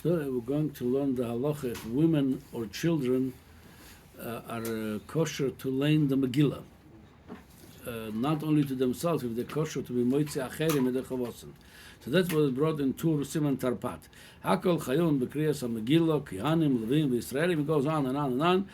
Today we're going to learn the halacha if women or children are kosher to learn the megila. Not only to themselves, if they're kosher to be moitzi acherim edechavosin. So that's what is brought in Tur Siman Tarpat. Hakol chayom bekriyas megila, kihanim, levim, v'Yisraelim. It goes on and on and on.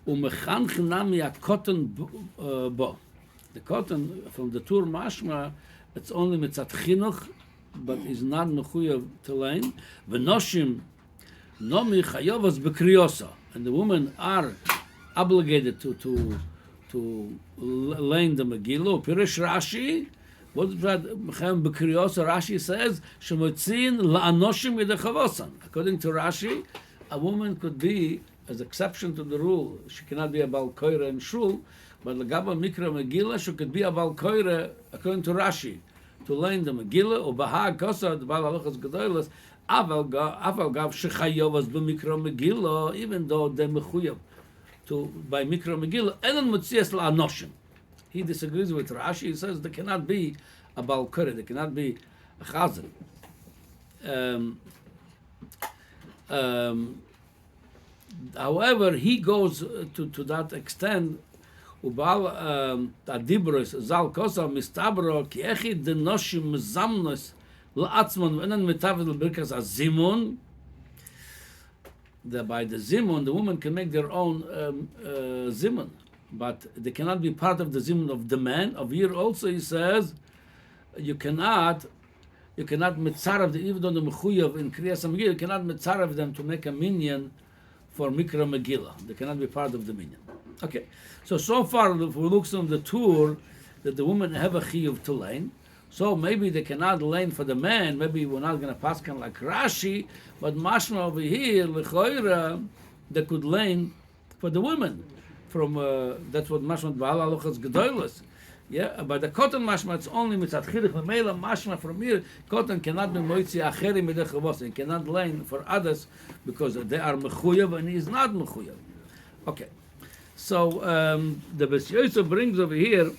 Umechanchen nami a cotton bo. The cotton from the Tur Mashma, it's only mitzat chinuch, but is not mechuyev to learn. V'noshim nomi chayovas bekriyasa, and the women are obligated to learn the Megillah. Pirish Rashi, what is that? Bekriyasa. Rashi says shemotzin la'anoshim yedechavosan. According to Rashi, a woman could be, as exception to the rule, she cannot be a bal koire in shul, but l'gaba mikra Megillah, she could be a bal koire according to Rashi, to learn the Megillah, or bahag kosa, the bal halachas gedolos, aval gav shechayovas b'mikra Megillah, even though they're mechuyev to by mikra Megillah, enon mutzias la'anoshim. He disagrees with Rashi. He says there cannot be a bal koire, there cannot be a chazan. However, he goes to that extent. Ubal adibros zal kosa mistabro ki echid de noshim mezamnos la'atzmon v'enan metavel birkas azimun. That by the zimun, the woman can make their own zimun, but they cannot be part of the zimun of the man. Of here also he says you cannot mitzarav the even though the mechuyev in kriyas megillah, you cannot mitzarav them to make a minyan for mikra megillah. They cannot be part of the minyan. Okay, so far if we look on the tour that the women have a chiyuv to learn, so maybe they cannot learn for the man. Maybe we're not going to pass kind like Rashi, but mashma over here lechoira they could learn for the women. From that's what mashma b'al halochas gedolos. Yeah, but the cotton mashma it's only mitzat chidduch megila mashma from here. Cotton cannot be moitzi acherim edechavos. It cannot learn for others because they are mechuyev and he is not mechuyev. Okay. So the Beis Yosef brings over here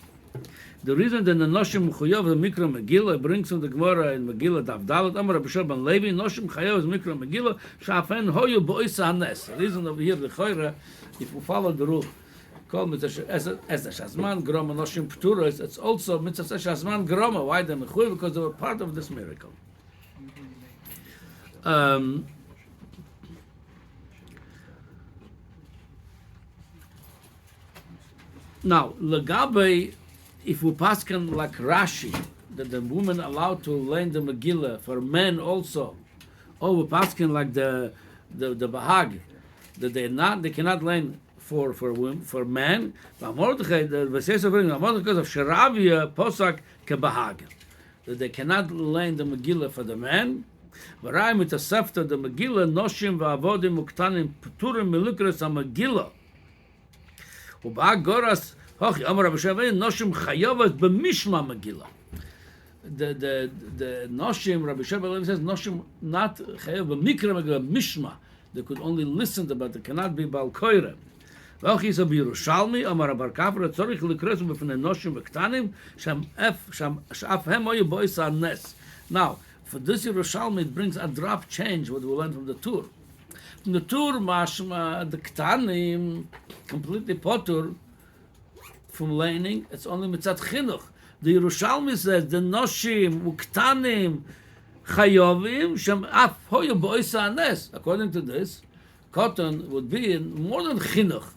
the reason that the Noshim Chayav the Mikra Megillah brings from the Gemara in Megillah Daf Dalet Amar Rabbi Shimon ben Levi Noshim Chayav is Mikra Megillah Shafen Hoyu Bo'is Hanes. The reason over here the Chayra, if we follow the rule, called Mitzvah as the Shazman Groma Noshim Pturos, it's also Mitzvah Shazman Groma. Why the Mechuy? Because they were part of this miracle. Now, Lagabe, if we paskan like Rashi, that the woman allowed to learn the Megillah for men also, or we paskan like the Bahag, that they cannot learn for men. But Mordechai, the Vesesa brings because of Sharavia Posak Kebahag, that they cannot learn the Megillah for the men. Varai mit asafta the Megillah noshim va'avodim uktanim pturim melukras ha-Megillah. Goras Hochi Amar Rabbi Shimon Noshim Chayavas b'mishma Megillah. The Noshim Rabbi Shimon says Noshim not Chayav b'mikra Megillah Mishma. They could only listen to, but they cannot be Bal Koire. Hochi is a Yerushalmi Amar Bar Kafra Tzorich Likresu b'fnei Noshim v'ktanim Sham Shaf Hem Oyu Bois Hanes. Now, for this Yerushalmi it brings a drop change what we learned from the Tur. From the Tur Mashma the Ktanim completely potur from learning. It's only mitzat chinuch. The Yerushalmi says the noshim uktanim chayovim shem af hoyu bo'is hanes. According to this, cotton would be in more than chinuch.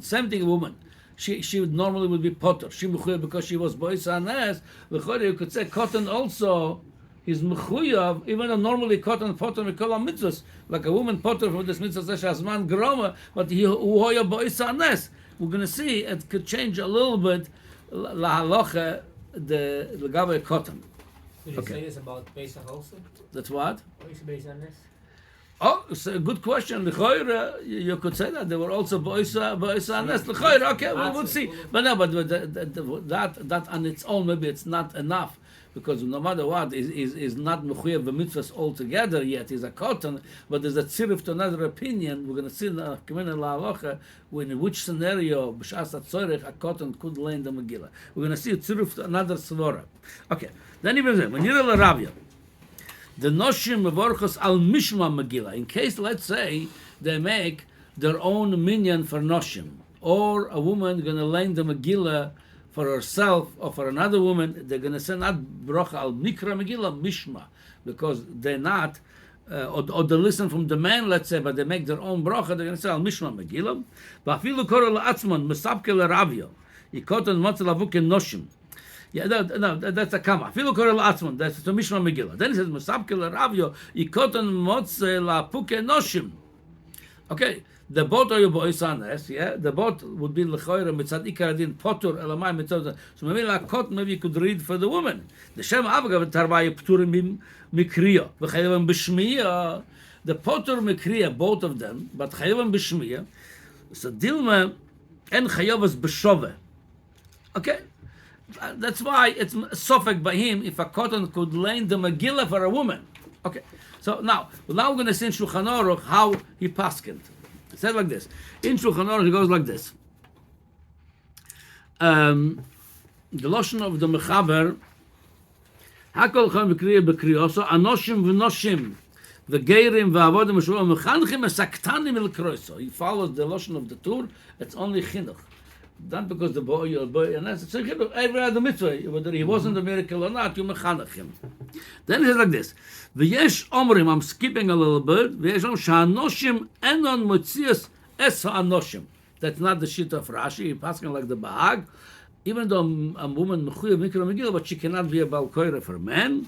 Same thing, a woman. She would normally would be potter. She mechuyev because she was bo'is hanes. You could say cotton also is mechuyav, even though normally cotton potter we call mitzvahs, like a woman potter for this mitzvah shazman groma, but he uhoya bo'is hanes. We're going to see it could change a little bit la halacha the gabe cotton. Did you say this about Pesach also? That's what? What is based on this? Oh, it's a good question. You could say that they were also bo'is hanes. Okay, we'll see. But no, but that on its own maybe it's not enough. Because no matter what, is not mechuyev b'mitzvahs altogether yet. He's a cotton, but there's a tziruf to another opinion. We're going to see in the K'mina La'alocha in which scenario b'shas hatzorech a cotton could learn the Megillah. We're going to see a tziruf to another svora. Okay, then even when you're a Rabia, The noshim mevorchos al mishma megila. In case, let's say, they make their own minyan for noshim, or a woman gonna learn the megila for herself or for another woman, they're gonna say not bracha al mikra megila, mishma, because they're not. Or they listen from the man, let's say, but they make their own bracha, they're going to say, al mishma megillah. V'afilu kora la'atzman, mesapke l'ravyo, yikotan motze lavuke noshim. Yeah, no, that's a kama. Afilu kora la'atzman, that's to mishma megillah. Then he says, mesapke l'ravyo, yikotan motze lavuke noshim. Okay, the boat or your boisanes, yeah, the boat would be l'choyre mitzad ikar adin potur elamai mitzad. So maybe lakot, maybe you could read for the woman. The shem avagav tarvai pturim mikriya, v'chayavim b'shmiya. The potur mikriya, both of them, but chayavim b'shmiya. So dilma en chayavas b'shove. Okay, that's why it's sofek by him if a cotton could lend the megillah for a woman. Okay, so now we're going to see in Shulchan Aruch how he paskened. It says like this. In Shulchan Aruch, it goes like this. The lotion of the Mechaber, Hakol Chom V'Kriya B'Kriyoso, Anoshim V'Noshim, V'Geirim V'Avodim V'Shuvam, V'Chanchim Esaktanim El-Kroiso. He follows the lotion of the Tur, it's only Chinuch. Not because the boy, and that's Chinuch, every other mitzvah, whether he wasn't a miracle or not, you mechanach him. Then he says like this, V'yesh Omrim, I'm skipping a little bit, V'yesh Omrim, Sha'anoshim Enon Motzias Es Ha'anoshim. That's not the shit of Rashi, he passing like the Bahag, even though a woman mechuyev mikra megillah, but she cannot be a bal koire for men.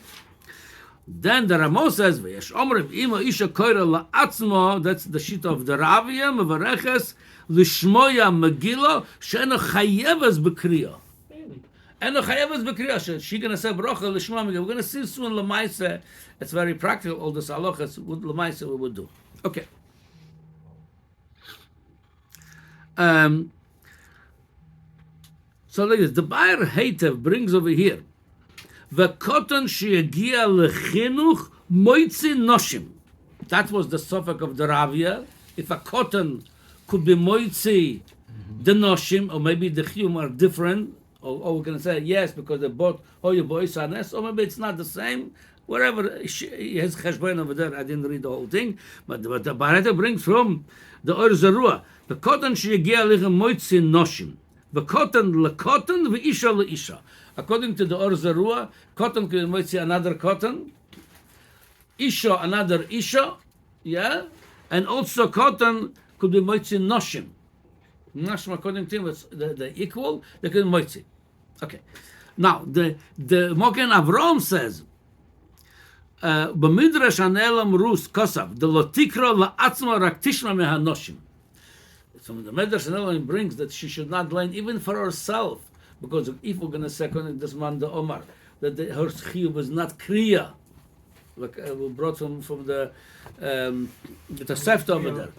Then the Ramo says, "V'yesh omrim ima isha koire la'atzmo." That's the shit of the Ravia mevareches lishmoya megillah she'eno chayevas b'kriya. Eno chayevas b'kriya. She gonna say bracha lishmoya megillah. We're gonna see soon lemaise. It's very practical. All this halachas with lemaise we would do. Okay. So like this, the Bayer Heitev brings over here, V'koton she'egia lechinuch moitzi noshim. That was the suffix of the Ravia. If a cotton could be moitzi the noshim, or maybe the chiyum are different, or we're going to say yes because they both hoyu bois anes, or maybe it's not the same. Wherever he has cheshbon over there, I didn't read the whole thing, but the Bayer Heitev brings from the Or Zerua, the cotton she'egia lechem moitzi noshim. Cotton le-cotton, v'isha le-isha. According to the Or Zerua, cotton could be another cotton, isha another isha, yeah, and also cotton could be moitzi noshim. Noshim, according to him, they're equal. They could be moitzi. Okay. Now the Mogen Avram says, "B'midrash anelam rus kosav the lotikra la'atzma rak tishma mehanoshim." So the Medrash Nelan brings that she should not learn even for herself, because if we're going to say this man the Omar that her chiyuv was not kriya, like we brought from the Tosefta over there.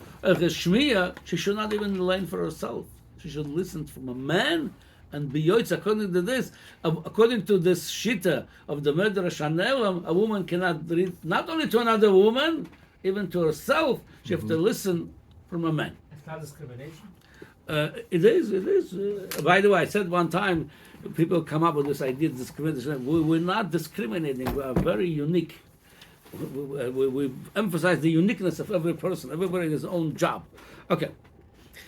Shmiya, she should not even learn for herself. She should listen from a man and be yoitz. According to this shita of the Medrash Nelan, a woman cannot read not only to another woman, even to herself. She has to listen from a man. Not discrimination? It is. By the way, I said one time, people come up with this idea of discrimination. We're not discriminating. We are very unique. We emphasize the uniqueness of every person. Everybody has his own job. Okay.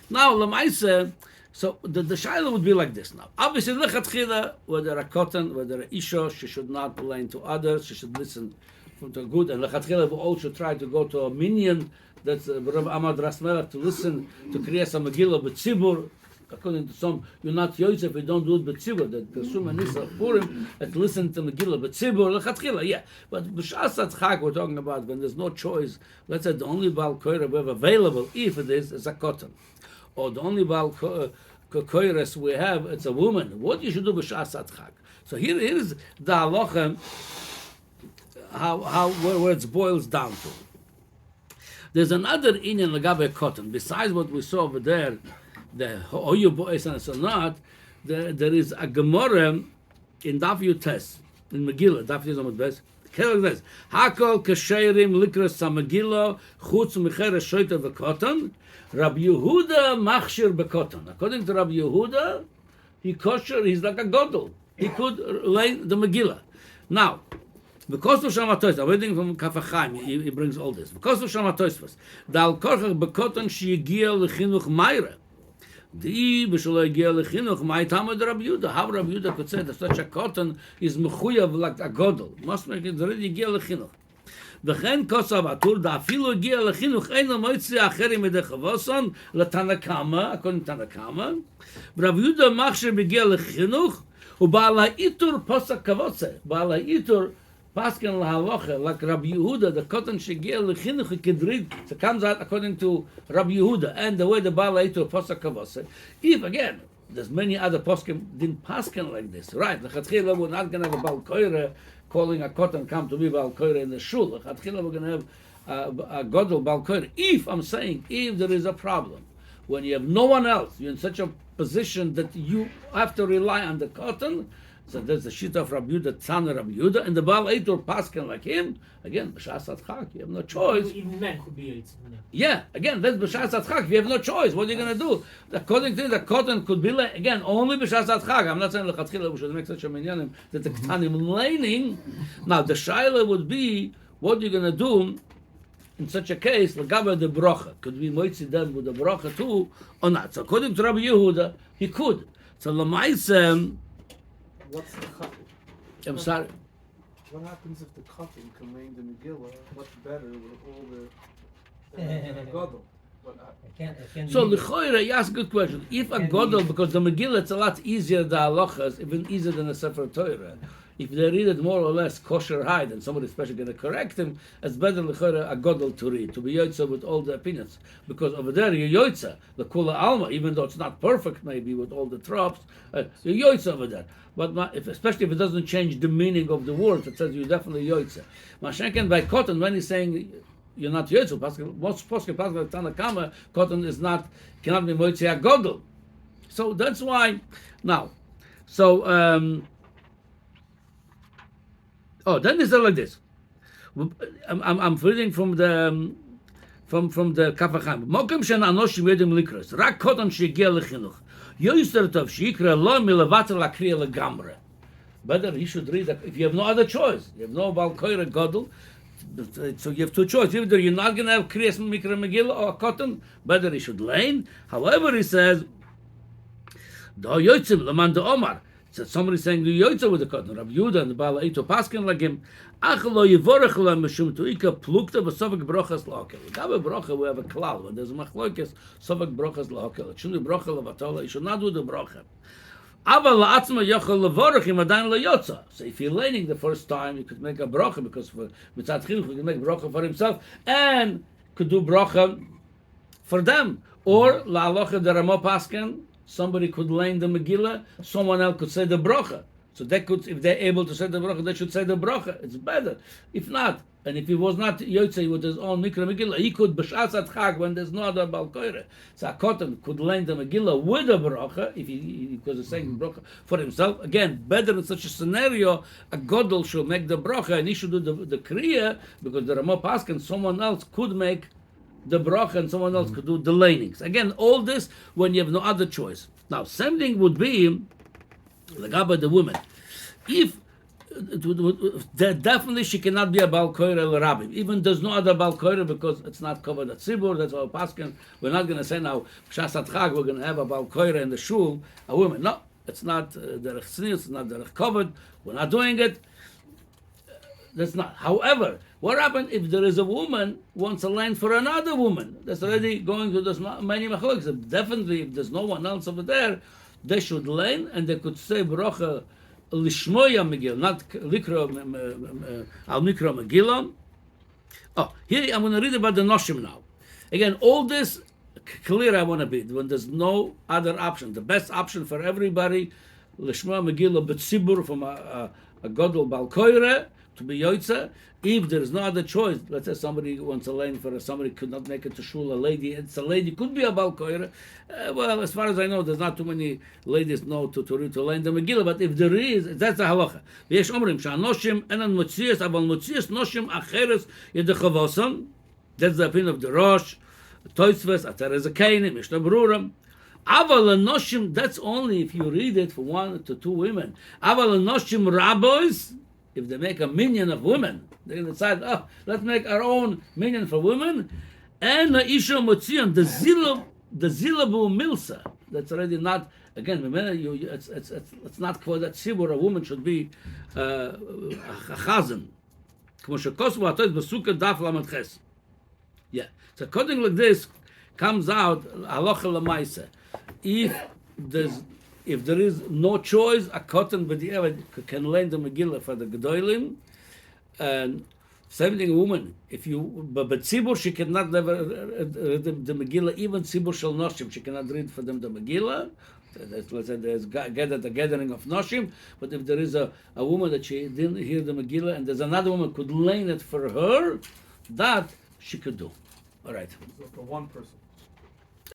Now, Lamaisa, so the shaila would be like this now. Obviously, lechatchila, whether a cotton, whether a isha, she should not belong to others. She should listen from the good. And lechatchila will also try to go to a minyan. That's Rav Ahmad Rasmelech to listen to Kriyas HaMegillah b'tzibur. According to some, you're not Yosef if you don't do it b'tzibur. That Persum and Nisa Purim, that listen to Megillah b'tzibur, lechatchila, yeah. But b'shas Chag we're talking about when there's no choice. Let's say the only Baal Koira we have available, if it is a cotton. Or the only Baal Koiras we have, it's a woman. What you should do b'shas Chag. So here is the halacha, where it boils down to. There's another inyan lagabe cotton. Besides what we saw over there, the hoyu bois and so not, there is a Gemara in Daf Yutes in Megillah. Daf Yutes on best. This Hakol kasherim likras Megillah chutz micheres shoyta v'cotton. Rabbi Yehuda machshir bekoton. According to Rabbi Yehuda, he kosher. He's like a godel. He could learn the Megillah. Now, Because of Shamatois, I'm reading from Kafachim, he brings all this. Because of Shamatois, Dal Korchach Bekoton Shigia Lechinuch Meire. The Bishul Yigia Lechinuch, my Tamad Rabbi Yehuda. How Rabbi Yehuda could say that such a cotton is Mechuyav like a Godel. Must make it already Yigia Lechinuch. וכן כוסף הטור, דאפילו הגיע לחינוך אין המועצה אחרים מדי חבוסון, לתנא קמא, according to תנא קמא, ורב יהודה מכשיר מגיע לחינוך, ובעל האיתור פוסק כבוצה, בעל האיתור פסקן להלוכה, like Rabbi Yehuda, the cotton שהגיע לחינוך כדריד, so comes out according to Rabbi Yehuda, and the way the בעל האיתור פוסק כבוצה, if again, there's many other poskim didn't paskin like this, right? Lechatchila we're not going to have a bal koire calling a cotton come to be bal koire in the shul. Lechatchila we're going to have a godel bal koire. If I'm saying if there is a problem when you have no one else, you're in such a position that you have to rely on the cotton. So there's the shit of Rabbi Yehuda, Tzana Rabbi Yehuda, and the Baal Eitor paskin like him. Again, b'shas adchak, you have no choice. Even men could be Yaitz. Yeah, again, that's b'shas adchak. You have no choice. What are you going to do? According to the cotton could be again only b'shas adchak. I'm not saying lechatchila we should make such a minyanim that the ktanim laning. Now the shaila would be what are you going to do in such a case? L'gaba the brocha could be moitzi them with the brocha too or not. So according to Rabbi Yehuda, he could. So l'maisem. What's the cotton? I'm sorry. What happens if the cotton can lay the megila much better with all the godel? I can't So l'choira, you ask a good question. If a godel, because the megillah it's a lot easier the halachas, even easier than a sefer Torah. If they read it more or less kosher hide, and somebody especially going to correct him, it's better l'choira a godel to read, to be yotza with all the opinions, because over there you're yotza the kula alma, even though it's not perfect maybe with all the tropes, you're yotza over there. But especially if it doesn't change the meaning of the words, it says you're definitely yotza. Mashenken by cotton, when he's saying you're not yotza, most poskim pasuk Tana Kama, cotton is not cannot be moitzi a godel. So that's why now. So. Then it's like this. I'm reading from the Kafachim. Mokem shen anoshim yedim likros. Rak koton shegiel lechinuch. Yoyster tov shikra lo milevater lakriya legamre. Better he should read that if you have no other choice. You have no bal koire godel. So you have two choices. Either you're not going to have kriyas mikra megillah or cotton. Better he should lane. However, he says, do yotzim leman de omar. So somebody saying the yotza with the cotton, Rabbi Yehuda and the Baal Eito paskin like him. Achlo yivorech la mishum tuika plukta v'sovek brochas lahakel. Gabe brocha we have a klal when there's a machlokes sovek brochas lahakel. It shouldn't be brocha levatala. You should not do the brocha. Aval la'atzma yochel levorech im adayin leyotza. So if you're learning the first time, you could make a brocha because for mitzat chinuch, you can make brocha for himself and could do brocha for them or la'alocha deramo paskin. Somebody could lane the megillah, someone else could say the brocha. So they could, if they're able to say the brocha, they should say the brocha. It's better. If not, and if he was not yotze with his own mikra megillah, he could b'shas adchag when there's no other bal koire. So a cotton could lane the megillah with a brocha if he because he's saying brocha for himself. Again, better in such a scenario, a godel should make the brocha and he should do the kriya because the Ramah Paskin, someone else could make the bracha and someone else could do the lanings. Again, all this when you have no other choice. Now, same thing would be the woman. If definitely she cannot be a bal koire el rabbi. Even there's no other bal koire because it's not covered at tzibur. That's our paskin. We're not going to say now b'shas adchag we're going to have a bal koire in the shul. A woman. No, it's not derech tznius. It's not derech covered. We're not doing it. That's not. However, what happens if there is a woman who wants a land for another woman? That's already going to this many machlokes. Definitely, if there's no one else over there, they should lane and they could say bracha lishmoya megillah, not likra al mikra megillah. Oh, here I'm going to read about the noshim now. Again, all this clear I want to be when there's no other option. The best option for everybody, lishmoya megillah b'tzibur from a godel bal koire, to be yotza. If there is no other choice, let's say somebody wants a lane for somebody could not make it to shul, a lady, it's a lady, could be a bal koire. Well, as far as I know, there's not too many ladies know to lane the megillah, but if there is, that's the halacha. V'yesh omrim, sha'anoshim enan motzias, aval motzias noshim acheres yedechavosam. That's the opinion of the Rosh, Toisves, Ateres Akeinim, Mishnah Berurim. Aval noshim, that's only if you read it for 1 to 2 women. Aval noshim rabbis, if they make a minyan of women, they decide, oh, let's make our own minyan for women, and the isha motzion, the zilabu milsa. That's already not, again, it's not for that sibur, a woman should be a chazan. Yeah. So according like this, comes out halacha lemaisa. If there is no choice, a cotton b'di'evad can learn the megila for the gedolim, and same thing, a woman. If you but tzibur, she cannot never read the megila. Even tzibur shel noshim, she cannot read for them the megila. Let's say there's the gathering of noshim. But if there is a woman that she didn't hear the megila, and there's another woman could learn it for her, that she could do. All right. So for one person.